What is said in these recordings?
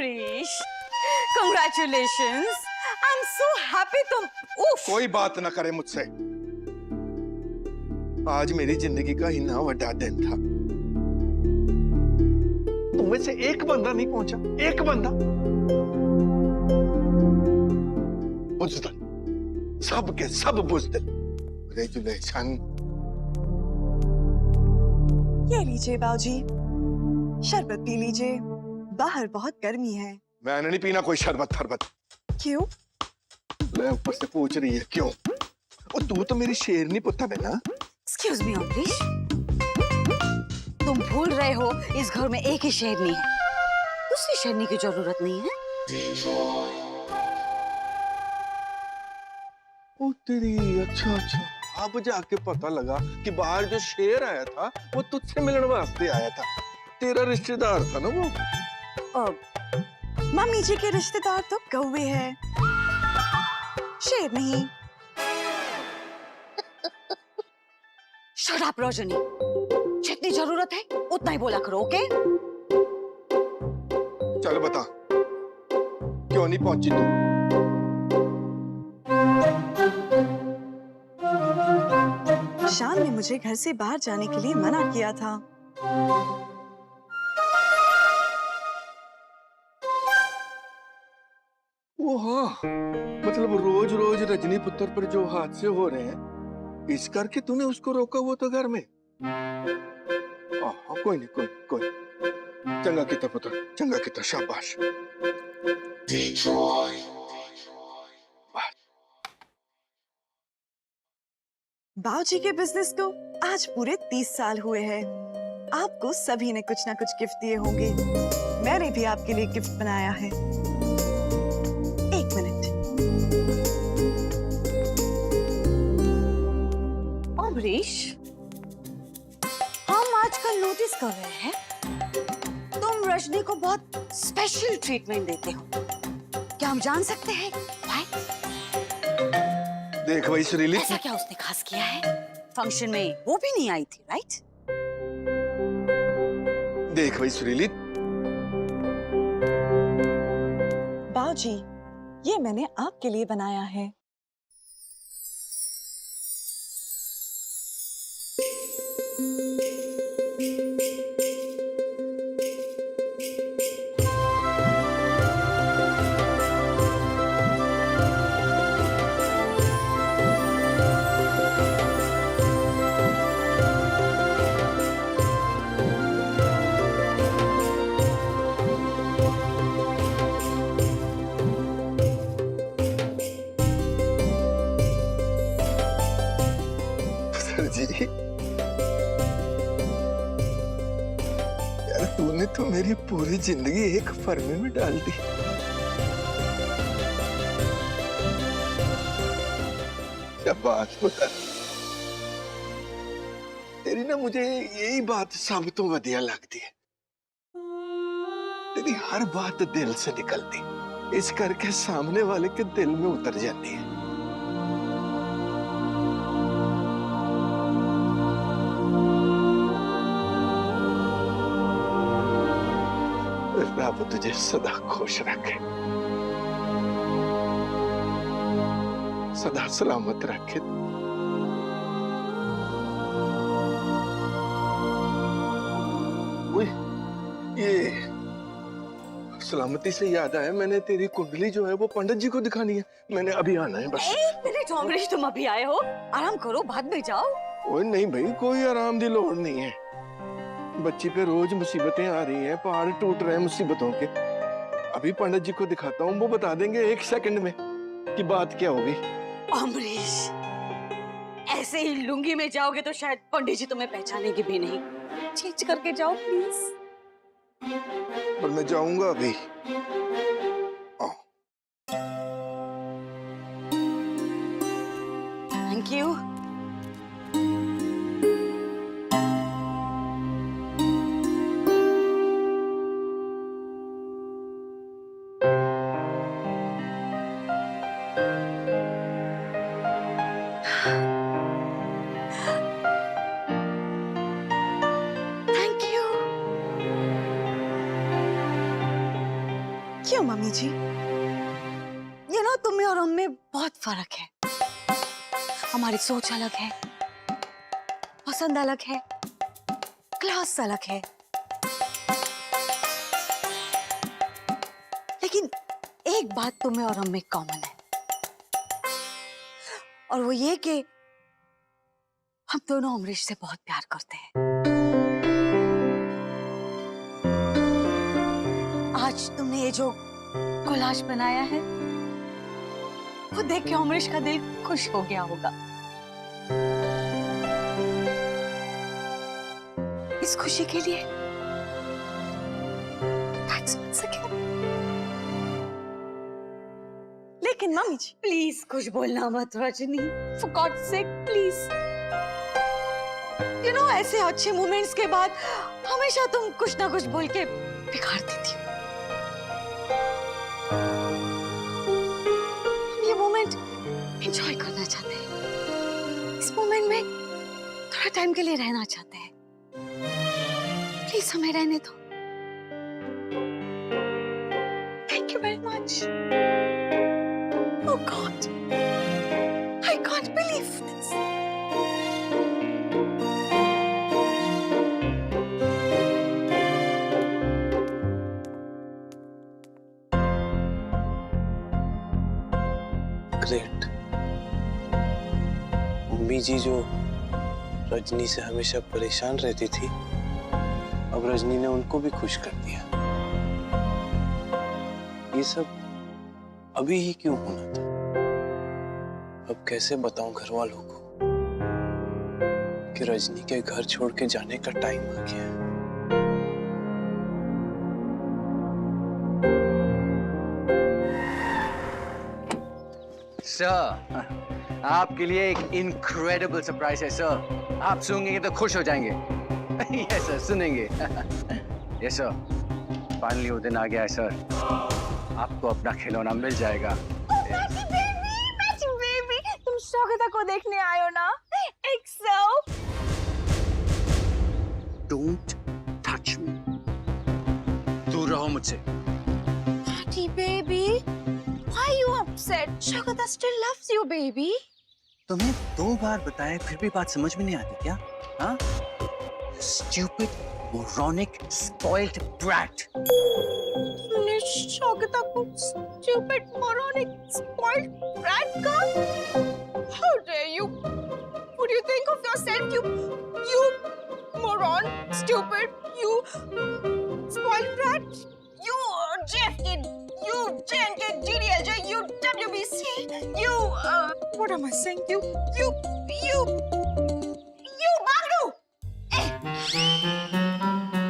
Amrish, congratulations. I'm so happy तुम उफ। कोई बात ना करे मुझसे। आज मेरी जिंदगी का इतना बड़ा दिन था। तुम से एक बंदा नहीं पहुंचा, एक बंदा। बुज़दिल, सब के सब बुज़दिल। Congratulations। ये लीजिए बाऊजी, शरबत पी लीजिए, बाहर बहुत गर्मी है। मैंने नहीं पीना कोई शरबत फरबत। क्यों? मैं ऊपर से पूछ रही है क्यों? और तू तो मेरी शेरनी पुत्र है ना। Excuse me, अमरीश, तुम भूल रहे हो इस घर में एक ही शेरनी है, दूसरी शेरनी की जरूरत नहीं है। ओ तेरी, अच्छा अच्छा, अब जाके पता लगा कि बाहर जो शेर आया था वो तुझसे मिलने वास्ते आया था। तेरा रिश्तेदार था ना वो। मम्मी जी के रिश्तेदार तो कौवे हैं, शेर नहीं। Shut up, रोशनी, जितनी जरूरत है उतना ही बोला करो, ओके? चल बता, क्यों नहीं पहुंची तू? शान ने मुझे घर से बाहर जाने के लिए मना किया था। वो हाँ, मतलब रोज रोज रजनी पुत्र पर जो हादसे हो रहे हैं, इस करके तूने उसको रोका वो तो घर में। हाँ, कोई नहीं, कोई चंगा किता पुत्र, चंगा किता, शाबाश। बाऊजी के बिजनेस को आज पूरे 30 साल हुए हैं। आपको सभी ने कुछ ना कुछ गिफ्ट दिए होंगे। मैंने भी आपके लिए गिफ्ट बनाया है। एक मिनट। अमरीश, हम आजकल नोटिस कर रहे हैं तुम रजनी को बहुत स्पेशल ट्रीटमेंट देते हो। क्या हम जान सकते हैं भाई? देख भाई सुरीली, ऐसा क्या उसने खास किया है? फंक्शन में वो भी नहीं आई थी, राइट? देख भाई सुरीली, बाऊजी, ये मैंने आपके लिए बनाया है। जी यार, तूने तो मेरी पूरी जिंदगी एक फरमे में डाल दी। शाबाश पुत्र, तेरी ना मुझे यही बात सब तो बढ़िया लगती है। तेरी हर बात दिल से निकलती, इस करके सामने वाले के दिल में उतर जाती है। रब तुझे सदा खुश रखे, सदा सलामत रखे। ये सलामती से याद आया, मैंने तेरी कुंडली जो है वो पंडित जी को दिखानी है। मैंने अभी आना है बस। एक मिनट अमरीश, तुम अभी आए हो, आराम करो, बाद में जाओ। ओए नहीं भाई, कोई आराम की लोड़ नहीं है। बच्ची पे रोज मुसीबतें आ रही हैं, पहाड़ टूट रहे हैं मुसीबतों के। अभी पंडित जी को दिखाता हूँ, वो बता देंगे 1 सेकंड में कि बात क्या होगी। अमरीश, ऐसे ही लुंगी में जाओगे तो शायद पंडित जी तुम्हें पहचानेंगे भी नहीं। चेंज करके जाओ प्लीज। पर मैं जाऊंगा अभी। Thank you. क्यों मम्मी जी? You know, तुम में और हम में बहुत फर्क है। हमारी सोच अलग है, पसंद अलग है, क्लास अलग है। लेकिन एक बात तुम में और हम में कॉमन है, और वो ये कि हम दोनों अमरीश से बहुत प्यार करते हैं। आज तुमने ये जो कोलाज बनाया है, वो देख के अमरीश का दिल खुश हो गया होगा। इस खुशी के लिए थैंक्स once again। लेकिन मम्मी जी, प्लीज कुछ बोलना मत Rajni, for God's sake, please. You know, ऐसे अच्छे मोमेंट्स के बाद हमेशा तुम कुछ ना कुछ बोल के बिगाड़ देती हो। हम ये मोमेंट एंजॉय करना चाहते हैं, इस मोमेंट में थोड़ा टाइम के लिए रहना चाहते हैं। प्लीज हमें रहने दो। Thank you very much. Oh God, I can't believe this. Great. मम्मी जी जो रजनी से हमेशा परेशान रहती थी, अब रजनी ने उनको भी खुश कर दिया। ये सब अभी ही क्यों होना था? अब कैसे बताऊं घर वालों को कि रजनी के घर छोड़ के जाने का टाइम आ गया है। सर, आपके लिए एक इनक्रेडिबल सरप्राइज है सर। आप सुनेंगे तो खुश हो जाएंगे। यस सर, सुनेंगे। यस सर, फाइनली वो दिन आ गया है सर। आपको अपना खिलौना मिल जाएगा। बेबी, तुम स्वागता को देखने आए हो ना? एक्सो। Don't touch me. दूर रहो मुझसे। Patty baby, why are you upset? Shagata still loves you, baby. तुम्हें 2 बार बताया फिर भी बात समझ में नहीं आती क्या? हाँ? Stupid, moronic, spoiled brat. तुमने शगता को stupid, moronic, spoiled brat कहा? How dare you? What do you think of yourself, you moron, stupid, you spoiled brat, you Jeff kid, you JNK, DDLJ, you WBC, you what am I saying? You Baglu! Hey!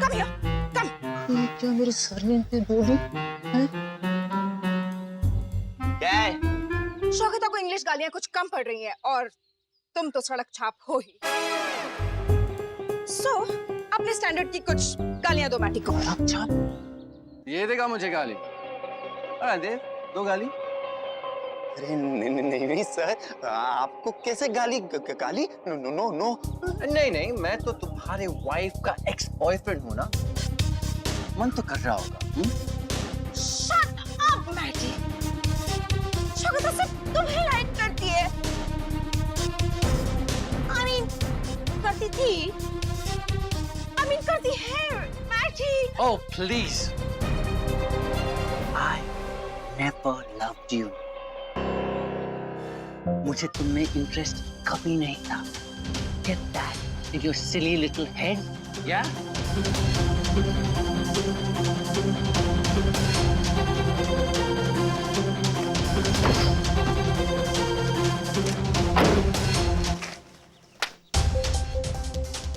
Come here, come. क्या मेरे surname पे बोली? क्या है? शौकता को English गालियां कुछ कम पड़ रही हैं और तुम तो सड़क छाप हो ही। So, अपने स्टैंडर्ड की कुछ गालियां दो मैटी को। अच्छा, ये देगा मुझे गाली। अरे दे, 2 गाली। अरे नहीं सर, आपको कैसे गाली? गाली? नो। नहीं, मैं तो तुम्हारे वाइफ का एक्स बॉयफ्रेंड हूँ ना। मन तो कर रहा होगा। Shut up, मैटी। शौकता सिर्फ तुम्हें लाइक करती है। I mean, करती थी। I mean, करती है, मैटी। Oh, please. I never loved you. मुझे तुम में इंटरेस्ट कभी नहीं था। Get that in your silly little head, yeah?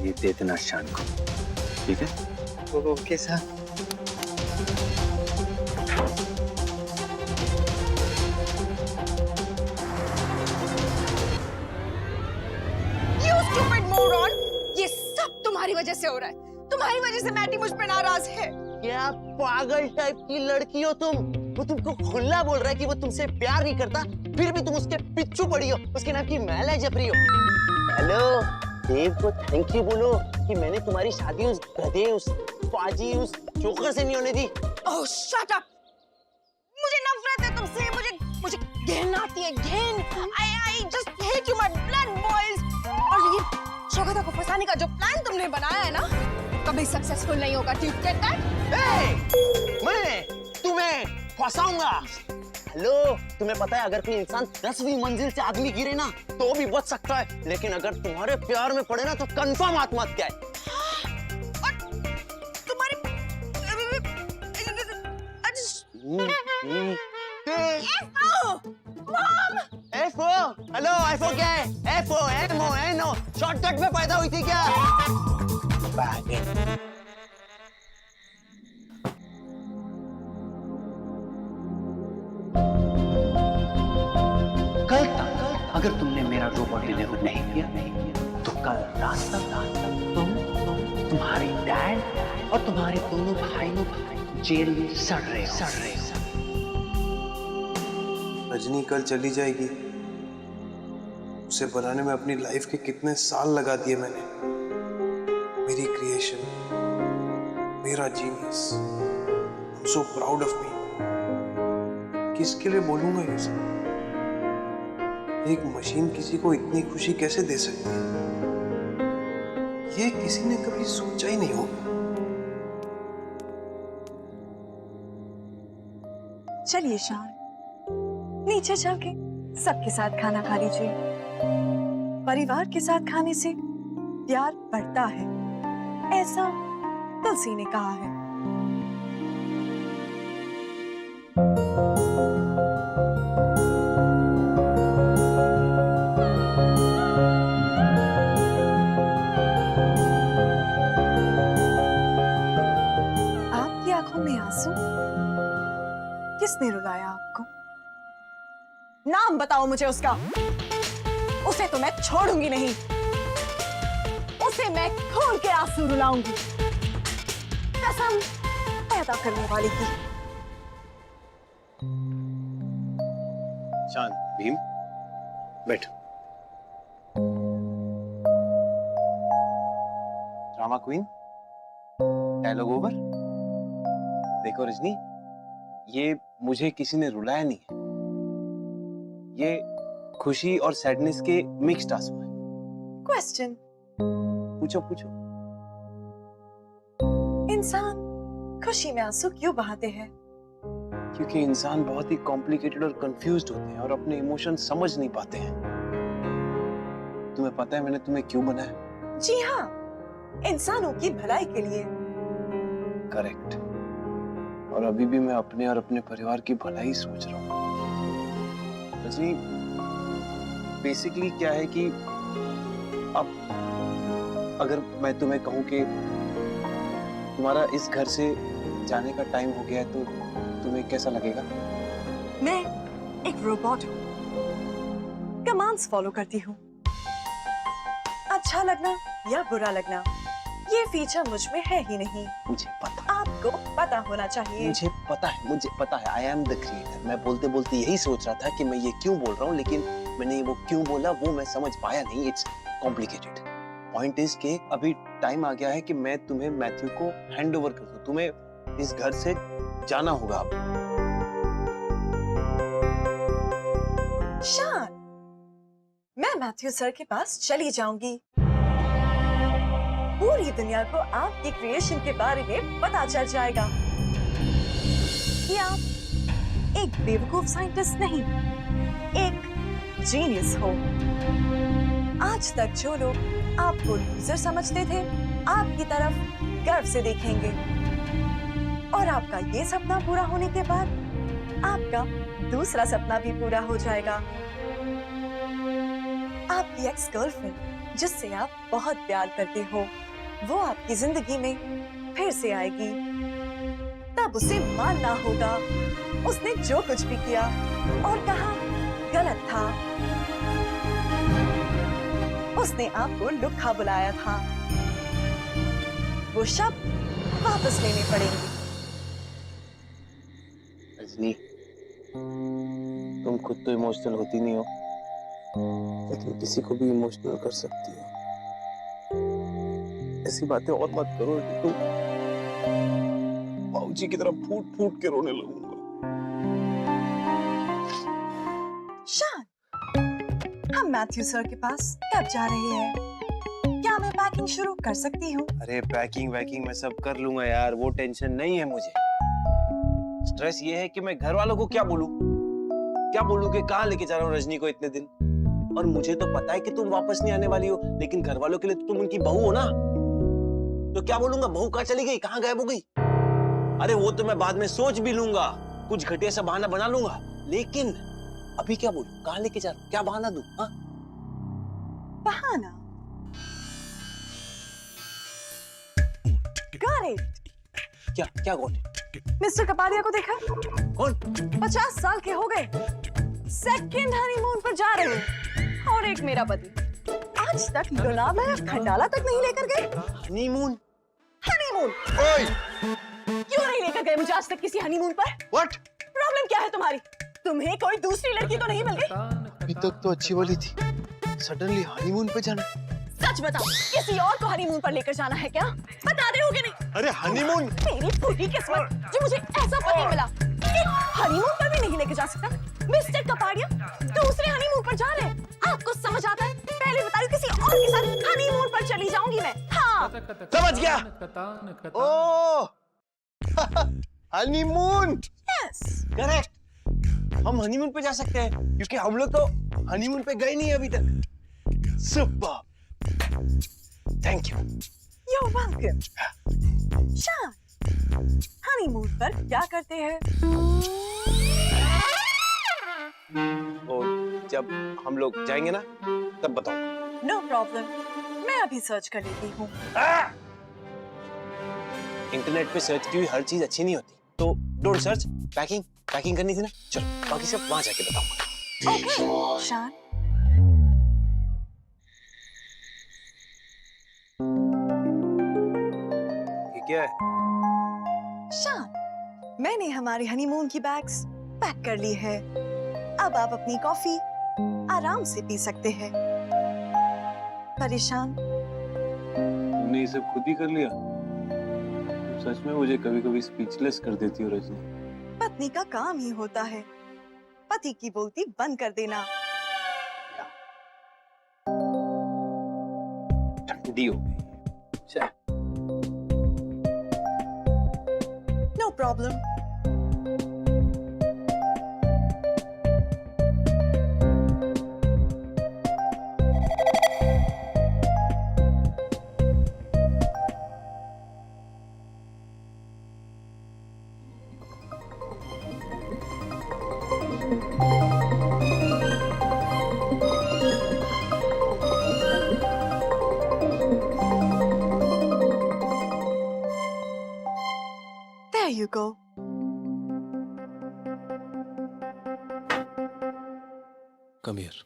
ये दे देना शान को, ठीक है? Okay sir. You stupid moron! ये सब तुम्हारी वजह से हो रहा है। तुम्हारी वजह से मैटी मुझ पे नाराज है। क्या पागल टाइप की लड़की हो तुम? वो तुमको खुला बोल रहा है कि वो तुमसे प्यार नहीं करता, फिर भी तुम उसके पिच्छू पड़ी हो, उसके नाम की मैला जप रही हो। हेलो, देव को थैंक यू बोलो कि मैंने तुम्हारी शादी उस गधे, उस पाजी, उस चोकर से नहीं होने दी। Oh, shut up! मुझे घिन आती है, घिन। I just hate you, my blood boils। और ये शौकता को फंसाने का जो प्लान तुमने बनाया है ना, कभी सक्सेसफुल नहीं होगा। Do you get that? मैं तुम्हें फंसाऊंगा। हेलो, तुम्हें पता है अगर कोई इंसान 10वीं मंजिल से आदमी गिरे ना तो भी बच सकता है, लेकिन अगर तुम्हारे प्यार में पड़े ना तो कंफर्म आत्महत्या है। और तुम्हारी एफओ, हेलो, एफओ क्या है? एफओ, एमओ, एनओ, शॉर्टकट में पैदा हुई थी क्या? कल तक अगर तुमने मेरा रोबोट डिलीवर नहीं किया तो कल रात तक तुम्हारे डैड और तुम्हारे दोनों भाइयों जेल में सड़ रहे। रजनी कल चली जाएगी। उसे बनाने में अपनी लाइफ के कितने साल लगा दिए मैंने। मेरी क्रिएशन, मेरा genius. I am so proud of me. किसके लिए बोलूंगा ये सब? एक मशीन किसी को इतनी खुशी कैसे दे सकती है? ये किसी ने कभी सोचा ही नहीं होगा। चलिए शान, नीचे चल के सबके साथ खाना खा लीजिए। परिवार के साथ खाने से प्यार बढ़ता है, ऐसा तुलसी ने कहा है। आपकी आंखों में आंसू, किसने रुलाया आपको? नाम बताओ मुझे उसका। उसे तो मैं छोड़ूंगी नहीं, उसे मैं खून के आंसू रुलाऊंगी, कसम पैदा करने वाली की। शान, भीम, बैठ। Drama queen, dialogue over. देखो रजनी, ये मुझे किसी ने रुलाया नहीं है। ये खुशी और सैडनेस के मिक्स्ड आंसू है। क्वेश्चन पूछो पूछो। इंसान खुशी में आंसू क्यों बहाते हैं? क्योंकि इंसान बहुत ही कॉम्प्लिकेटेड और कंफ्यूज्ड होते हैं और अपने इमोशन समझ नहीं पाते हैं। तुम्हें पता है मैंने तुम्हें क्यों बनाया? जी हाँ, इंसानों की भलाई के लिए। करेक्ट। और अभी भी मैं अपने और अपने परिवार की भलाई सोच रहा हूँ। जी, बेसिकली क्या है कि अब अगर मैं तुम्हें कहूँ कि तुम्हारा इस घर से जाने का टाइम हो गया है तो तुम्हें कैसा लगेगा? मैं एक रोबोट हूँ, कमांड्स फॉलो करती हूँ। अच्छा लगना या बुरा लगना, ये फीचर मुझ में है ही नहीं। मुझे पता, आपको पता होना चाहिए। मुझे पता है। I am the creator. मैं बोलते बोलते यही सोच रहा था कि मैं ये क्यों बोल रहा हूँ, लेकिन मैंने वो क्यों बोला वो मैं समझ पाया नहीं। It's complicated. पॉइंट इज कि अभी टाइम आ गया है कि मैं तुम्हें मैथ्यू को हैंड ओवर कर दूं। तुम्हें इस घर से जाना होगा अब। शान, मैं मैथ्यू सर के पास चली जाऊंगी। पूरी दुनिया को आपकी क्रिएशन के बारे में पता चल जाएगा कि आप एक बेवकूफ साइंटिस्ट नहीं, एक जीनियस हो। आज तक जो लोग आपको लूजर समझते थे, आपकी तरफ गर्व से देखेंगे। और आपका ये सपना पूरा होने के बाद आपका दूसरा सपना भी पूरा हो जाएगा। आपकी एक्स गर्लफ्रेंड जिससे आप बहुत प्यार करते हो, वो आपकी जिंदगी में फिर से आएगी। तब उसे मानना होगा उसने जो कुछ भी किया और कहा गलत था। उसने आपको लुक्खा बुलाया था, वो शब्द वापस लेने पड़ेंगे। रजनी, तुम खुद तो इमोशनल होती नहीं हो, लेकिन किसी को भी इमोशनल कर सकती हो। ऐसी बातें और मत करो कि तुम बाबूजी की तरह फूट फूट के रोने लगूंगा। मैथ्यू सर के पास कब जा रही है? क्या मैं पैकिंग शुरू कर सकती हूँ? अरे पैकिंग वैकिंग मैं सब कर लूंगा यार, वो टेंशन नहीं है मुझे। स्ट्रेस ये है कि मैं घर वालों को क्या बोलूं कि कहाँ लेके जा रहा हूँ रजनी को इतने दिन। और मुझे तो पता है कि तुम वापस नहीं आने वाली हो, लेकिन घर वालों के लिए तो तुम उनकी बहू हो ना। तो क्या बोलूंगा, बहू कहाँ चली गई, कहाँ गायब हो गई? अरे वो तो मैं बाद में सोच भी लूंगा, कुछ घटिया सा बहाना बना लूंगा, लेकिन अभी क्या बोलूं, कहाँ लेके जा रहा हूं, क्या बहाना दूं? हाँ? बहाना? Got it. क्या कौन? मिस्टर कपाड़िया को देखा? कौन? 50 साल के हो गए, सेकंड हनीमून पर जा रहे हैं। और एक मेरा पति आज तक लोनावला या खंडाला तक नहीं लेकर गए। हनीमून? हनीमून ओए क्यों नहीं लेकर गए मुझे आज तक किसी हनीमून पर? व्हाट? प्रॉब्लम क्या है तुम्हारी? तुम्हें कोई दूसरी लड़की तो नहीं मिल गई? अभी तक तो अच्छी वाली थी, सडनली हनीमून पे जाना। सच बताओ, किसी और को हनीमून पर लेकर जाना है क्या? बता रहे हो कि नहीं? अरे हनीमून? मेरी पूरी किस्मत जो मुझे ऐसा पति मिला कि हनीमून पर भी नहीं लेकर जा सकता। मिस्टर कपाड़िया दूसरे हनीमून पर जा रहे हैं, आपको समझ आता है? पहले बताओ, किसी और के साथ हनीमून पर चली जाऊंगी मैं। हाँ समझ गया। ओह हनीमून, यस करेक्ट। हम हनीमून पे जा सकते हैं क्योंकि हम लोग तो हनीमून पे गए नहीं अभी तक। Super, thank you. You're welcome. शान, हनीमून पर क्या करते हैं? और जब हम लोग जाएंगे ना तब बताओ। No problem. मैं अभी सर्च कर लेती हूँ। इंटरनेट पे सर्च की हुई हर चीज अच्छी नहीं होती, तो डोंट सर्च। पैकिंग करनी थी ना, चलो बाकी सब वहां जाके बताऊंगा। Okay, शान। ये क्या है? शान, मैंने हमारे हनीमून की बैग्स पैक कर ली है। अब आप अपनी कॉफी आराम से पी सकते हैं। परेशान? तुमने ये सब खुद ही कर लिया? तुम सच में मुझे कभी-कभी स्पीचलेस कर देती हो रजनी। पत्नी का काम ही होता है पति की बोलती बंद कर देना। ठंडी हो गई। No problem. There you go. Come here.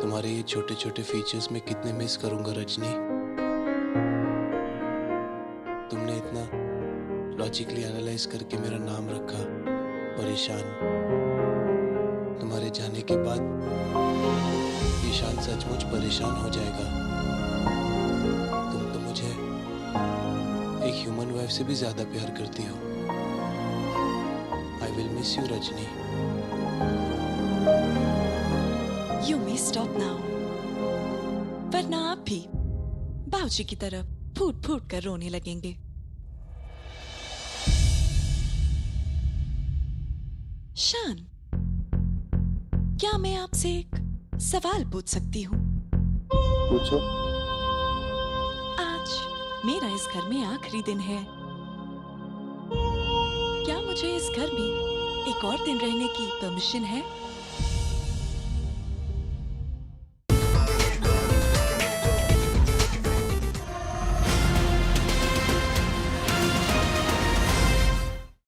तुम्हारे ये छोटे छोटे फीचर्स में कितने मिस करूंगा रजनी। तुमने इतना लॉजिकली एनालाइज करके मेरा नाम रखा परेशान। तुम्हारे जाने के बाद ईशान सचमुच परेशान हो जाएगा। तुम तो मुझे एक ह्यूमन वाइफ से भी ज्यादा प्यार करती हो। I will miss you Rajni. You may stop now. वरना आप भी बाबूजी की तरफ फूट फूट कर रोने लगेंगे। शान, क्या मैं आपसे एक सवाल पूछ सकती हूँ? पूछो। आज मेरा इस घर में आखिरी दिन है। क्या मुझे इस घर में एक और दिन रहने की परमिशन है?